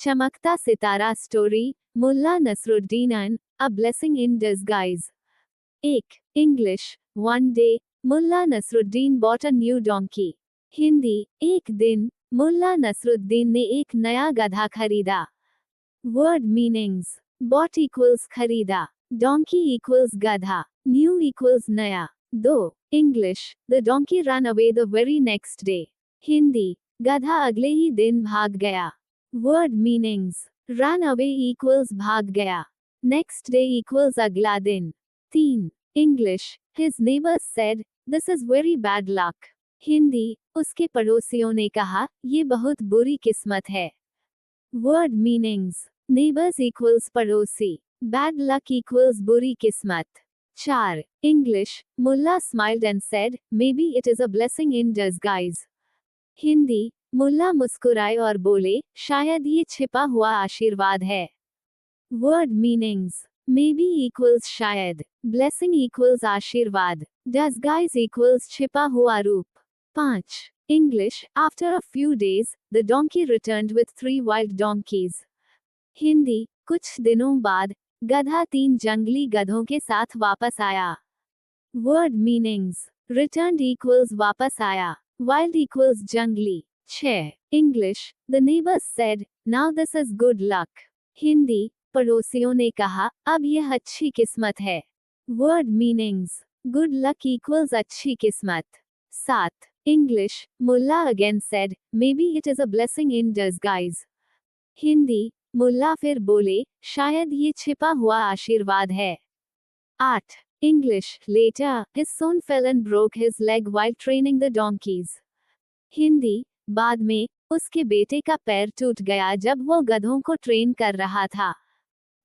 चमकता सितारा story, Mulla Nasruddin, a blessing in disguise. 1. English. One day, Mulla Nasruddin bought a new donkey. Hindi, एक दिन Mulla Nasruddin ने एक नया गधा खरीदा। वर्ड मीनिंग्स: bought equals खरीदा, donkey equals गधा, new equals नया। 2. English. The donkey ran away the very next day. Hindi, गधा अगले ही दिन भाग गया। Word meanings: ran away equals भाग गया, next day equals अगला दिन। 3. English. His neighbors said, this is very bad luck. Hindi, उसके पड़ोसियों ने कहा, ये बहुत बुरी किस्मत है। वर्ड मीनिंग्स: neighbors equals पड़ोसी, bad luck equals बुरी किस्मत। 4. English. Mulla smiled and said, maybe it is a blessing in disguise. Hindi, मुल्ला मुस्कुराए और बोले, शायद ये छिपा हुआ आशीर्वाद है। वर्ड मीनिंग्स: maybe equals शायद, blessing equals आशीर्वाद, disguise equals छिपा हुआ रूप। 5. English. After a few days, the donkey returned with 3 wild donkeys. Hindi, कुछ दिनों बाद गधा 3 जंगली गधों के साथ वापस आया। वर्ड मीनिंग्स: returned equals वापस आया, wild equals जंगली। 6. English. The neighbors said, now this is good luck. Hindi, पड़ोसियों ने कहा, अब यह अच्छी किस्मत है। Word meanings: good luck equals अच्छी किस्मत। 7. English. Mulla again said, maybe it is a blessing in disguise. Hindi, मुल्ला फिर बोले, शायद ये छिपा हुआ आशीर्वाद है। 8. English. Later, his son fell and broke his leg while training the donkeys. Hindi, बाद में उसके बेटे का पैर टूट गया जब वो गधों को ट्रेन कर रहा था।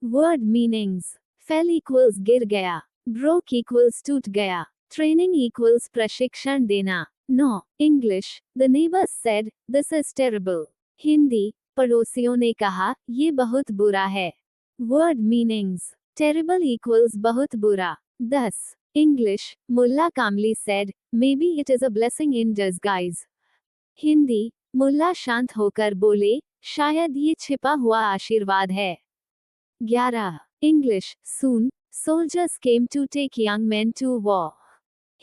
वर्ड मीनिंग्स: फेल इक्वल्स गिर गया, ब्रोक इक्वल्स टूट गया, ट्रेनिंग इक्वल्स प्रशिक्षण देना। 9. English. The neighbours said, this is terrible. Hindi, पड़ोसियों ने कहा, ये बहुत बुरा है। वर्ड मीनिंग्स: टेरिबल इक्वल्स बहुत बुरा। 10. English. Mulla calmly said, maybe it is a blessing in disguise. Hindi, Mulla शांत होकर बोले, शायद ये छिपा हुआ आशीर्वाद है। 11. English. Soon soldiers came to take young men to war.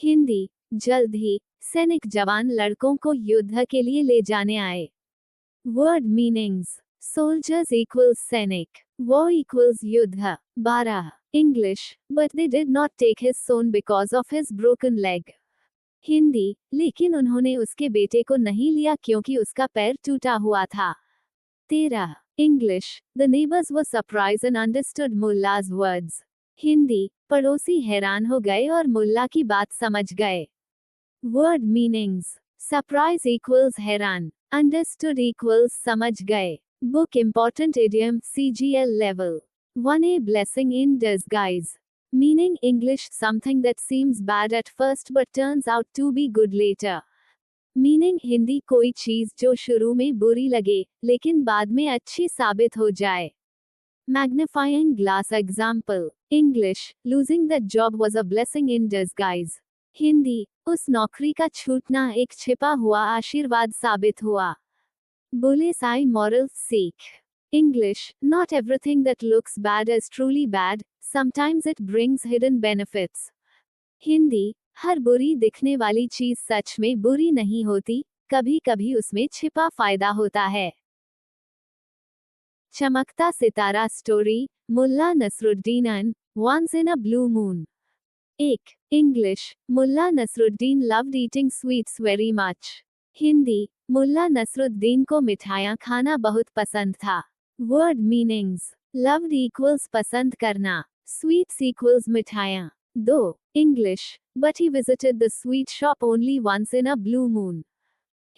Hindi, जल्द ही सैनिक जवान लड़कों को युद्ध के लिए ले जाने आए। वर्ड मीनिंग्स: सोल्जर्स इक्वल्स सैनिक, वॉर इक्वल्स युद्ध। 12. English. But they did not take his son because of his broken leg. Hindi, लेकिन उन्होंने उसके बेटे को नहीं लिया क्योंकि उसका पैर टूटा हुआ था। 13. English. The neighbours were surprised and understood Mulla's words. Hindi, पड़ोसी हैरान हो गए और मुल्ला की बात समझ गए। वर्ड मीनिंग्स: सरप्राइज इक्वल्स हैरान, अंडरस्टूड इक्वल्स समझ गए। Book important idiom CGL level 1A blessing in disguise. Meaning English, something that seems bad at first but turns out to be good later. Meaning Hindi, कोई चीज जो शुरू में बुरी लगे लेकिन बाद में अच्छी साबित हो जाए। Magnifying glass example. English. Losing that job was a blessing in disguise. Hindi, उस नौकरी का छूटना एक छिपा हुआ आशीर्वाद साबित हुआ। बुलेसाई moral सीख. English. Not everything that looks bad is truly bad. Sometimes it brings hidden benefits. Hindi, हर बुरी दिखने वाली चीज सच में बुरी नहीं होती, कभी कभी उसमें छिपा फायदा होता है। चमकता सितारा story, Mulla Nasruddin, once in a blue moon. 1. English. Mulla Nasruddin loved eating sweets very much. Hindi, Mulla Nasruddin को मिठाइयाँ खाना बहुत पसंद था। वर्ड मीनिंग्स: loved equals पसंद करना, sweets equals मिठाइयाँ। 2. English. but he visited the sweet shop only once in a blue moon.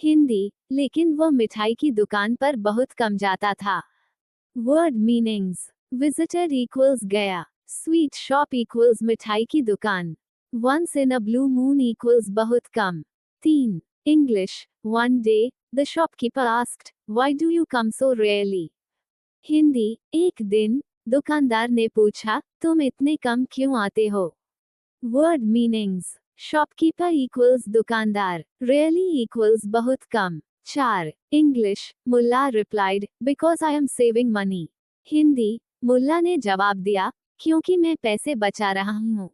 Hindi, लेकिन वह मिठाई की दुकान पर बहुत कम जाता था। वर्ड मीनिंग्स: visited equals गया, sweet shop equals मिठाई की दुकान, once in a blue moon equals बहुत कम। 3. English. one day, the shopkeeper asked, why do you come so rarely? Hindi, एक दिन दुकानदार ने पूछा, तुम इतने कम क्यों आते हो? वर्ड मीनिंग्स: शॉपकीपर इक्वल्स दुकानदार, रेयरली इक्वल्स बहुत कम, 4. English, Mullah replied, because I am saving money. Hindi, मुल्ला ने जवाब दिया, क्योंकि मैं पैसे बचा रहा हूँ.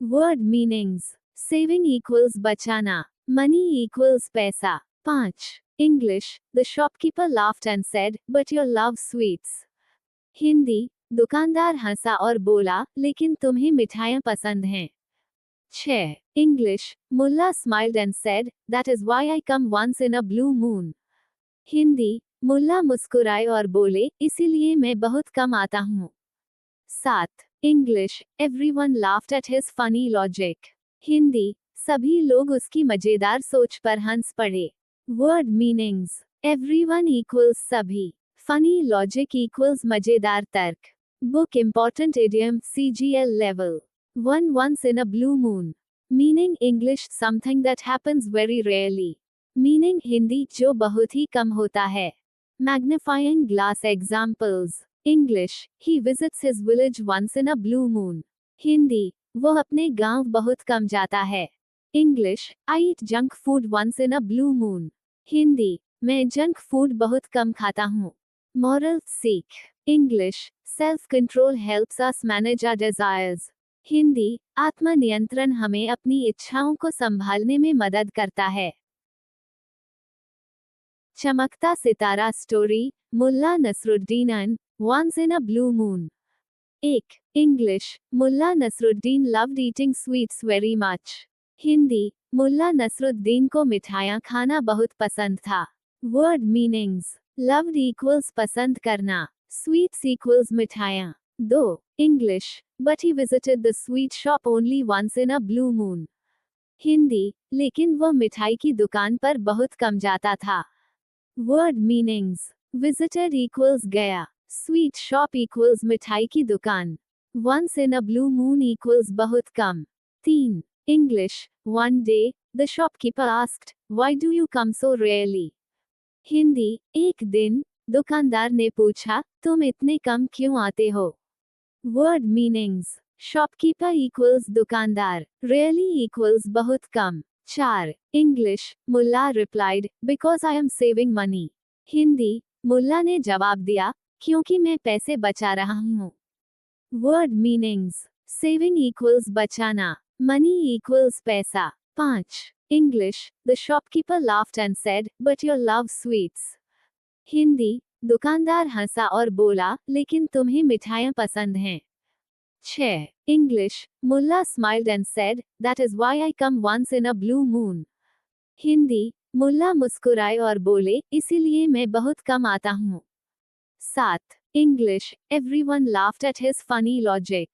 Word meanings. Saving equals बचाना. Money equals पैसा. 5. English, the shopkeeper laughed and said, but you love sweets. Hindi, दुकानदार हंसा और बोला, लेकिन तुम्हें मिठाइयाँ पसंद हैं. 6. English, Mulla smiled and said, that is why I come once in a blue moon. Hindi, मुल्ला मुस्कुराए और बोले, इसीलिए मैं बहुत कम आता हूँ. 7. English, everyone laughed at his funny logic. Hindi, सभी लोग उसकी मजेदार सोच पर हंस पड़े. Word meanings. Everyone equals सभी. Funny logic equals मजेदार तर्क. Book important idiom CGL level. 1. Once in a blue moon. Meaning English, something that happens very rarely. Meaning Hindi, जो बहुत ही कम होता है. Magnifying glass examples. English, he visits his village once in a blue moon. Hindi, वो अपने गांव बहुत कम जाता है. English, I eat junk food once in a blue moon. Hindi, मैं जंक फूड बहुत कम खाता हूँ. Moral सीख. English, self-control helps us manage our desires. Hindi, आत्मनियंत्रण हमें अपनी इच्छाओं को संभालने में मदद करता है. चमकता सितारा story, Mulla Nasruddin, once in a blue moon. 1. English, Mulla Nasruddin loved eating sweets very much. Hindi, Mulla Nasruddin को मिठाइयाँ खाना बहुत पसंद था. Word meanings. Loved equals पसंद करना. Sweets equals मिठाइयाँ. 2. English, but he visited the sweet shop only once in a blue moon. Hindi, लेकिन वह मिठाई की दुकान पर बहुत कम जाता था. Word meanings. Visited equals गया. Sweet shop equals मिठाई की दुकान. Once in a blue moon equals बहुत कम. 3. English, one day, the shopkeeper asked, why do you come so rarely? Hindi, एक दिन, दुकानदार ने पूछा, तुम इतने कम क्यों आते हो? Word meanings. Shopkeeper equals दुकानदार. Rarely equals बहुत कम. 4. English, Mulla replied, because I am saving money. Hindi, मुल्ला ने जवाब दिया, क्योंकि मैं पैसे बचा रहा हूँ. Word meanings. Saving equals बचाना. Money equals पैसा. 5. English, the shopkeeper laughed and said, but you love sweets. Hindi, दुकानदार हंसा और बोला, लेकिन तुम्हें मिठाइयाँ पसंद हैं. 6. English, Mulla smiled and said, that is why I come once in a blue moon. Hindi, मुल्ला मुस्कुराए और बोले, इसीलिए मैं बहुत कम आता हूँ. 7. English, everyone laughed at his funny logic.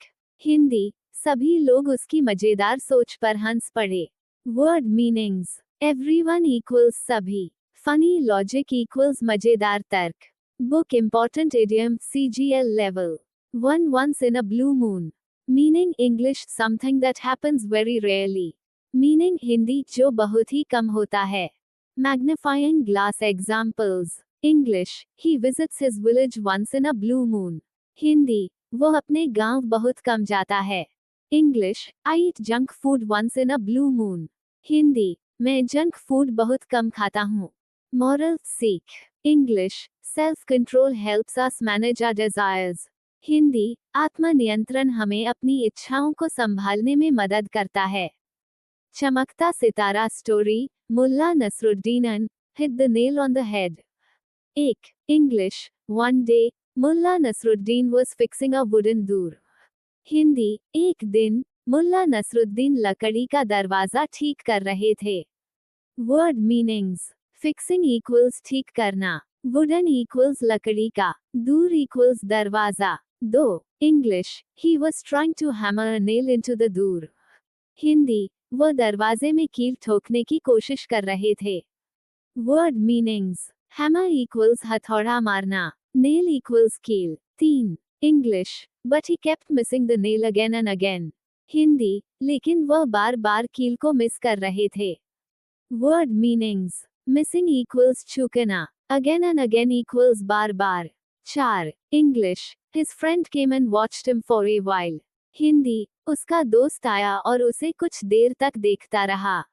Hindi, सभी लोग उसकी मजेदार सोच पर हंस पड़े. Word meanings. Everyone equals सभी. Funny logic equals मजेदार तर्क. Book important idiom CGL level. 1. Once in a blue moon. Meaning English, something that happens very rarely. Meaning Hindi, जो बहुत ही कम होता है. Magnifying glass examples. English, he visits his village once in a blue moon. Hindi, वो अपने गांव बहुत कम जाता है. English, I eat junk food once in a blue moon. Hindi, मैं जंक फूड बहुत कम खाता हूँ. Moral सीख. English, self-control helps us manage our desires. Hindi, आत्मनियंत्रण हमें अपनी इच्छाओं को संभालने में मदद करता है. चमकता सितारा story, Mulla Nasruddin, hit the nail on the head. 1. English, one day, Mulla Nasruddin was fixing a wooden door. Hindi, एक दिन, मुल्ला नसरुद्दीन लकड़ी का दरवाजा ठीक कर रहे थे. Word meanings. Fixing equals ठीक करना. Wooden equals लकड़ी का. दूर equals दरवाजा. 2. English, he was trying to hammer a nail into the door. Hindi, वो दरवाजे में कील ठोकने की कोशिश कर रहे थे. Word meanings. Hammer equals हथौड़ा मारना. Nail equals कील. 3. English, but he kept missing the nail again and again. Hindi, लेकिन वह बार बार कील को मिस कर रहे थे. Word meanings. Missing equals चूकना. Again and again equals bar bar. 4. English, his friend came and watched him for a while. Hindi, उसका दोस्त आया और उसे कुछ देर तक देखता रहा.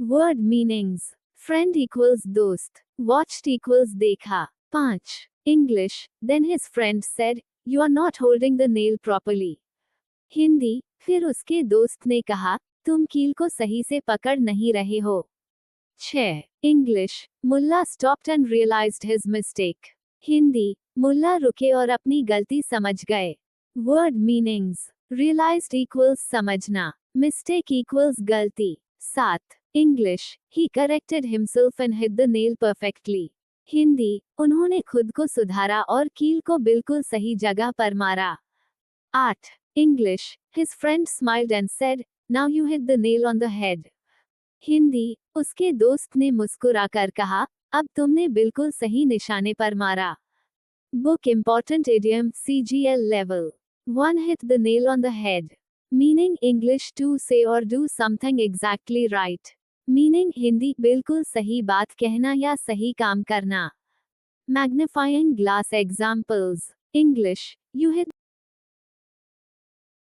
Word meanings. Friend equals दोस्त. Watched equals देखा. 5. English. Then his friend said, You are not holding the nail properly. Hindi. फिर उसके दोस्त ने कहा, तुम कील को सही से पकड़ नहीं रहे हो. 6. English. Mulla stopped and realized his mistake. Hindi. मुल्ला रुके और अपनी गलती समझ गए. Word meanings. Realized equals समझना. Mistake equals गलती. 7. English. He corrected himself and hit the nail perfectly. Hindi. उन्होंने खुद को सुधारा और कील को बिल्कुल सही जगह पर मारा. 8. English. His friend smiled and said, Now you hit the nail on the head. Hindi. उसके दोस्त ने मुस्कुराकर कहा, अब तुमने बिल्कुल सही निशाने पर मारा. Book important idiom CGL level. 1. Hit the nail on the head. Meaning English to say or do something exactly right. Meaning Hindi बिल्कुल सही बात कहना या सही काम करना. Magnifying glass examples. English. You hit